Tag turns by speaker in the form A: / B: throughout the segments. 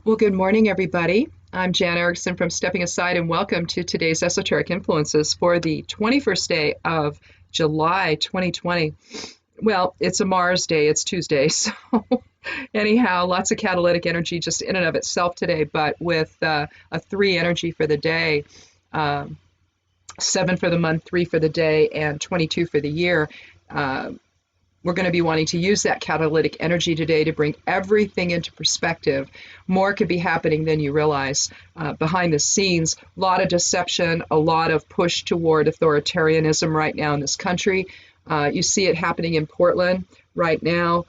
A: Well, good morning, everybody. I'm Jan Erickson from Stepping Aside, and welcome to today's Esoteric Influences for the 21st day of July 2020. Well, it's a Mars day, it's Tuesday, so anyhow, lots of catalytic energy just in and of itself today, but with a 3 energy for the day, 7 for the month, 3 for the day, and 22 for the year. We're going to be wanting to use that catalytic energy today to bring everything into perspective. More could be happening than you realize behind the scenes. A lot of deception, a lot of push toward authoritarianism right now in this country. You see it happening in Portland right now.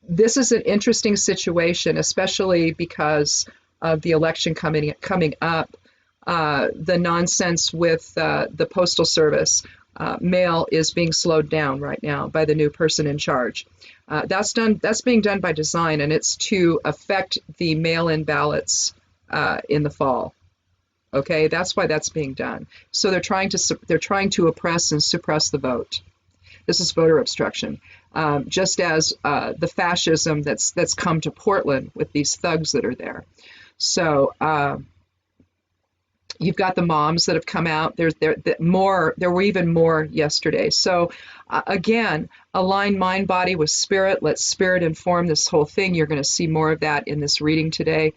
A: This is an interesting situation, especially because of the election coming up. The nonsense with the Postal Service. Mail is being slowed down right now by the new person in charge. That's being done by design, and it's to affect the mail-in ballots in the fall. Okay, that's why that's being done. So they're trying to oppress and suppress the vote. This is voter obstruction, just as the fascism that's come to Portland with these thugs that are there. So. You've got the moms that have come out. There were even more yesterday. So again, align mind, body with spirit. Let spirit inform this whole thing. You're going to see more of that in this reading today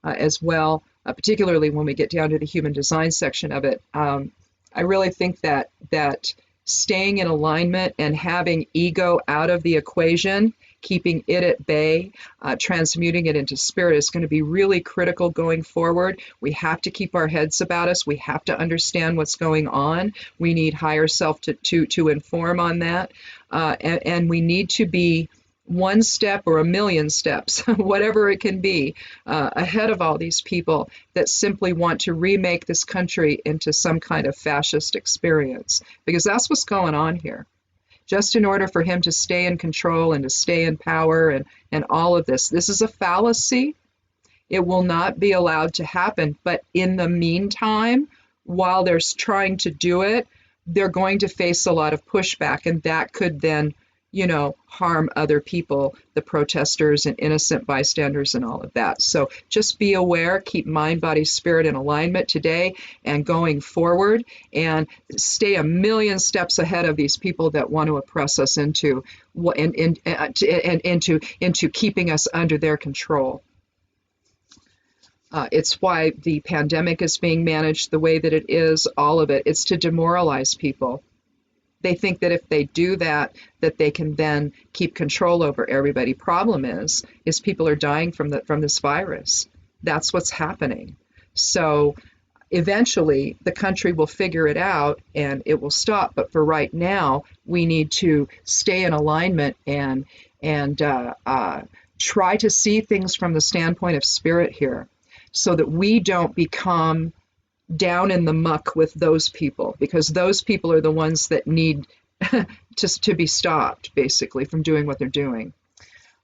A: as well, particularly when we get down to the human design section of it. I really think that staying in alignment and having ego out of the equation, keeping it at bay, transmuting it into spirit is going to be really critical going forward. We have to keep our heads about us. We have to understand what's going on. We need higher self to inform on that. And we need to be one step or a million steps, whatever it can be, ahead of all these people that simply want to remake this country into some kind of fascist experience, because that's what's going on here. Just in order for him to stay in control and to stay in power and all of this. This is a fallacy. It will not be allowed to happen. But in the meantime, while they're trying to do it, they're going to face a lot of pushback, and that could then, harm other people, the protesters and innocent bystanders and all of that. So just be aware, keep mind, body, spirit in alignment today and going forward, and stay a million steps ahead of these people that want to oppress us into keeping us under their control. It's why the pandemic is being managed the way that it is, all of it. It's to demoralize people. They think that if they do that they can then keep control over everybody. Problem is people are dying from this virus. That's what's happening. So eventually the country will figure it out and it will stop. But for right now, we need to stay in alignment and try to see things from the standpoint of spirit here, so that we don't become down in the muck with those people, because those people are the ones that need to be stopped, basically, from doing what they're doing.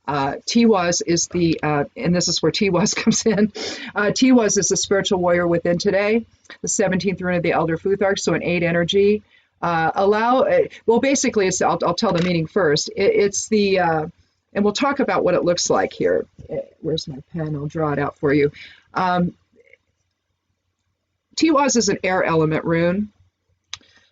A: Tiwaz is and this is where Tiwaz comes in. Tiwaz is the spiritual warrior within today, the 17th rune of the Elder Futhark, so an 8 energy. Basically, I'll tell the meaning first. It's the, and we'll talk about what it looks like here. Where's my pen? I'll draw it out for you. Tiwaz is an air element rune,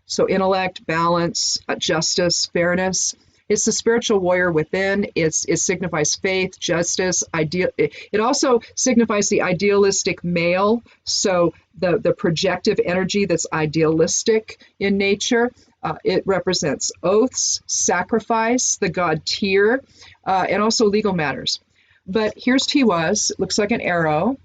A: so intellect, balance, justice, fairness. It's the spiritual warrior within. It signifies faith, justice, ideal. It also signifies the idealistic male, so the projective energy that's idealistic in nature. It represents oaths, sacrifice, the god Tyr, and also legal matters. But here's Tiwaz. It looks like an arrow.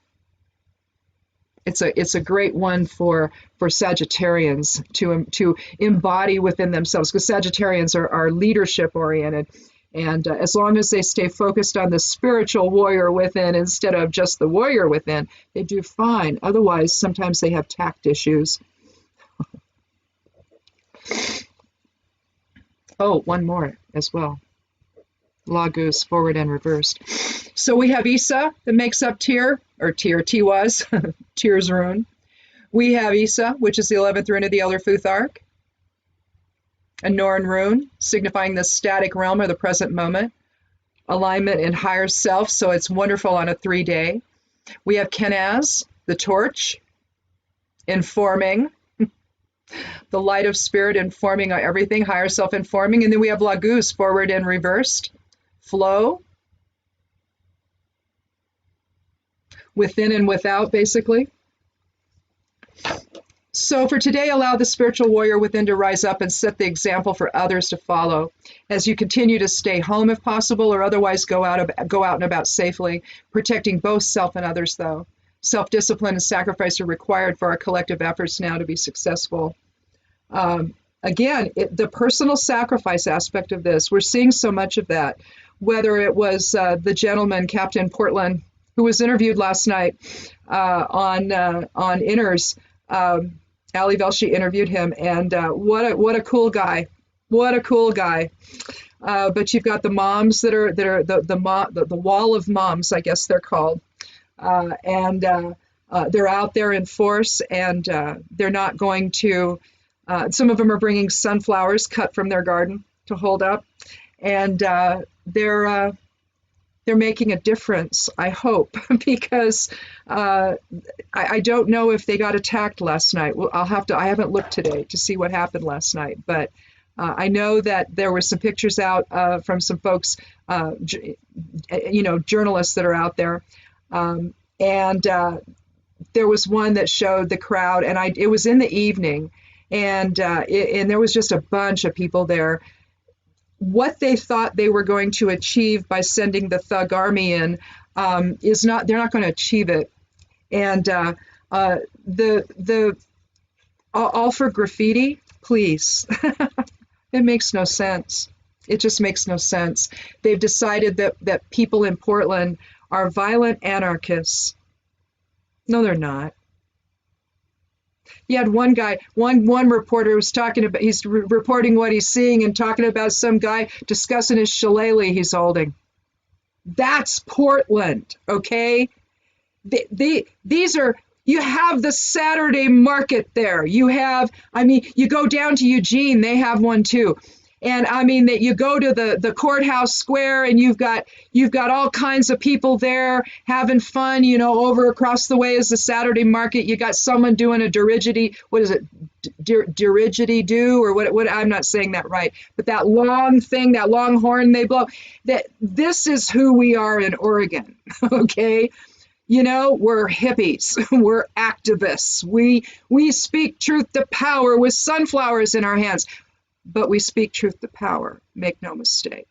A: It's a great one for Sagittarians to embody within themselves, because Sagittarians are leadership oriented, and as long as they stay focused on the spiritual warrior within instead of just the warrior within, they do fine. Otherwise, sometimes they have tact issues. Oh, one more as well. Lagus, forward and reversed. So we have Isa that makes up Tiwaz, Tyr's rune. We have Isa, which is the 11th rune of the Elder Futhark. A Norn rune, signifying the static realm or the present moment. alignment in higher self, so it's wonderful on a 3-day. We have Kenaz, the torch, informing, the light of spirit informing everything, higher self informing. And then we have Laguz, forward and reversed, flow, within and without, basically. So for today, allow the spiritual warrior within to rise up and set the example for others to follow. As you continue to stay home if possible, or otherwise go out and about safely, protecting both self and others, though. Self-discipline and sacrifice are required for our collective efforts now to be successful. Again, the personal sacrifice aspect of this, we're seeing so much of that, whether it was the gentleman, Captain Portland, who was interviewed last night on Inners. Ali Velshi interviewed him, and what a cool guy. What a cool guy. But you've got the moms that are the wall of moms, I guess they're called. And they're out there in force, and they're not going to, some of them are bringing sunflowers cut from their garden to hold up, and they're making a difference, I hope, because I don't know if they got attacked last night. Well, I haven't looked today to see what happened last night, but I know that there were some pictures out from some folks, journalists that are out there. And there was one that showed the crowd, and it was in the evening, and there was just a bunch of people there. What they thought they were going to achieve by sending the thug army in they're not going to achieve it. And all for graffiti, please. It makes no sense. It just makes no sense. They've decided that people in Portland are violent anarchists. No, they're not. You had one guy, one reporter was talking about, he's reporting what he's seeing and talking about some guy discussing his shillelagh he's holding. That's Portland, okay? These are, you have the Saturday market there. You go down to Eugene, they have one too. And that you go to the courthouse square, and you've got all kinds of people there having fun. Over across the way is the Saturday market. You got someone doing a didgeridoo. What is it? Didgeridoo or what? I'm not saying that right. But that long thing, that long horn they blow. This is who we are in Oregon. Okay. We're hippies. We're activists. We speak truth to power with sunflowers in our hands. But we speak truth to power, make no mistake.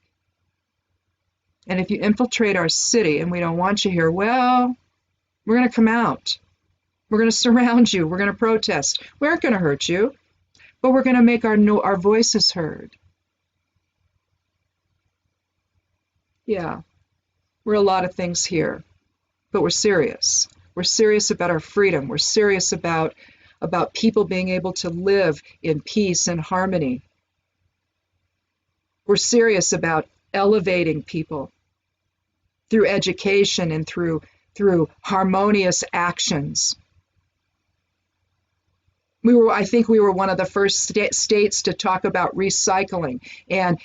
A: And if you infiltrate our city and we don't want you here, well, we're going to come out. We're going to surround you. We're going to protest. We aren't going to hurt you, but we're going to make our voices heard. Yeah, we're a lot of things here, but we're serious. We're serious about our freedom. We're serious about people being able to live in peace and harmony. We're serious about elevating people through education and through harmonious actions. I think we were one of the first states to talk about recycling, and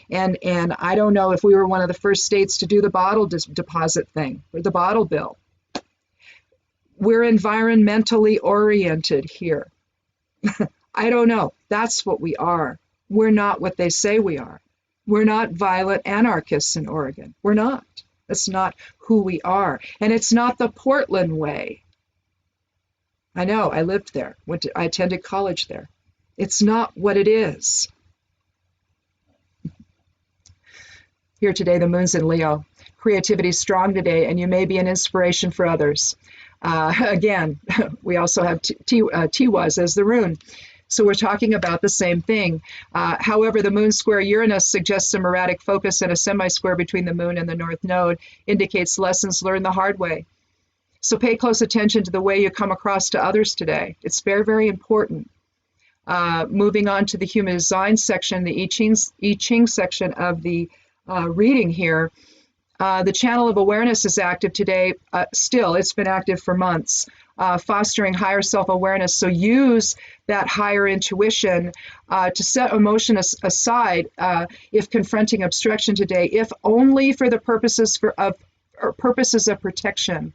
A: I don't know if we were one of the first states to do the bottle deposit thing or the bottle bill. We're environmentally oriented here. I don't know. That's what we are. We're not what they say we are. We're not violent anarchists in Oregon. We're not. That's not who we are. And it's not the Portland way. I know, I lived there. I attended college there. It's not what it is. Here today, the moon's in Leo. Creativity is strong today, and you may be an inspiration for others. Again, we also have Tiwaz as the rune. So we're talking about the same thing. However, the moon square Uranus suggests some erratic focus, and a semi-square between the moon and the north node indicates lessons learned the hard way. So pay close attention to the way you come across to others today. It's very, very important. Moving on to the human design section, the I Ching section of the reading here. The channel of awareness is active today. Still, it's been active for months. fostering higher self-awareness. So use that higher intuition to set emotion aside if confronting obstruction today, if only for the purposes of protection.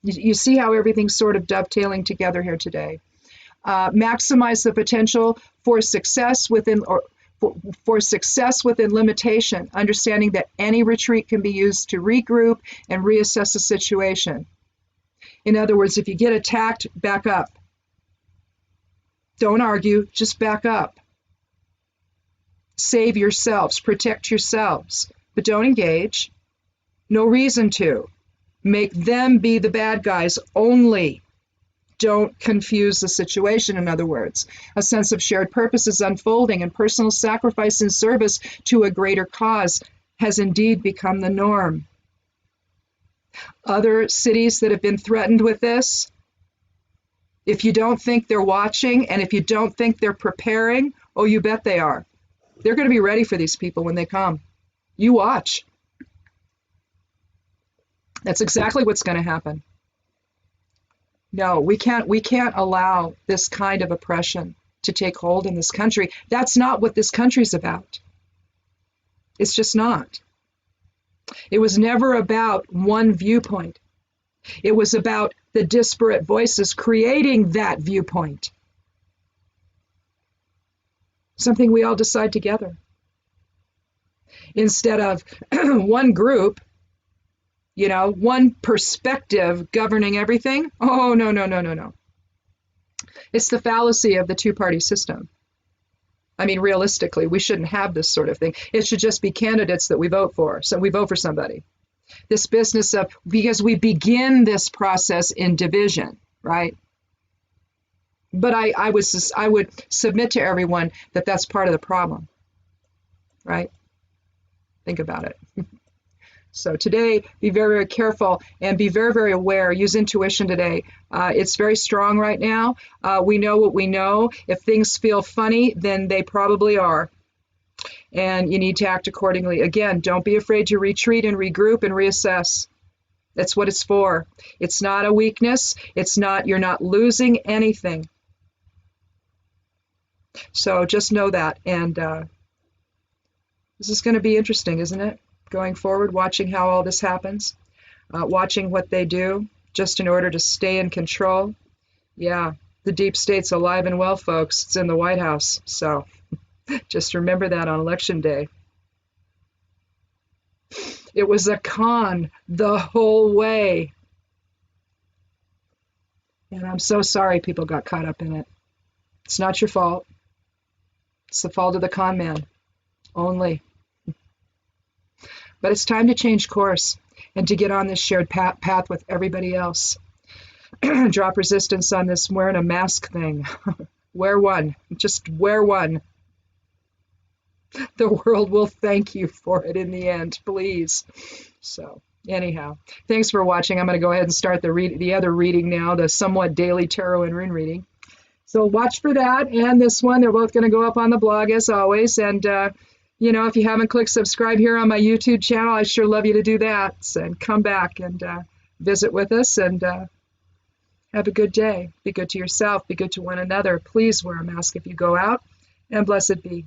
A: You see how everything's sort of dovetailing together here today. Maximize the potential for success within for success within limitation, understanding that any retreat can be used to regroup and reassess the situation. In other words, if you get attacked, back up. Don't argue, just back up. Save yourselves, protect yourselves, but don't engage. No reason to. Make them be the bad guys only. Don't confuse the situation, in other words. A sense of shared purpose is unfolding, and personal sacrifice in service to a greater cause has indeed become the norm. Other cities that have been threatened with this, if you don't think they're watching and if you don't think they're preparing, oh, you bet they are. They're going to be ready for these people when they come. You watch. That's exactly what's going to happen. No, we can't allow this kind of oppression to take hold in this country. That's not what this country's about. It's just not. It was never about one viewpoint. It was about the disparate voices creating that viewpoint. Something we all decide together. Instead of one group, one perspective governing everything. Oh, no. It's the fallacy of the two-party system. I mean, realistically, we shouldn't have this sort of thing. It should just be candidates that we vote for. So we vote for somebody. This business of, because we begin this process in division, right? But I would submit to everyone that that's part of the problem, right? Think about it. So today, be very, very careful and be very, very aware. Use intuition today. It's very strong right now. We know what we know. If things feel funny, then they probably are. And you need to act accordingly. Again, don't be afraid to retreat and regroup and reassess. That's what it's for. It's not a weakness. You're not losing anything. So just know that. And this is going to be interesting, isn't it? Going forward, watching how all this happens, watching what they do just in order to stay in control. Yeah, the deep state's alive and well, folks. It's in the White House. So just remember that on Election Day. It was a con the whole way. And I'm so sorry people got caught up in it. It's not your fault. It's the fault of the con man only. But it's time to change course and to get on this shared path with everybody else. Drop resistance on this wearing a mask thing. Wear one. Just wear one. The world will thank you for it in the end, please. So anyhow, thanks for watching. I'm going to go ahead and start the other reading now, the somewhat daily tarot and rune reading. So watch for that and this one. They're both going to go up on the blog as always. And if you haven't clicked subscribe here on my YouTube channel, I sure love you to do that. And come back and visit with us and have a good day. Be good to yourself. Be good to one another. Please wear a mask if you go out. And blessed be.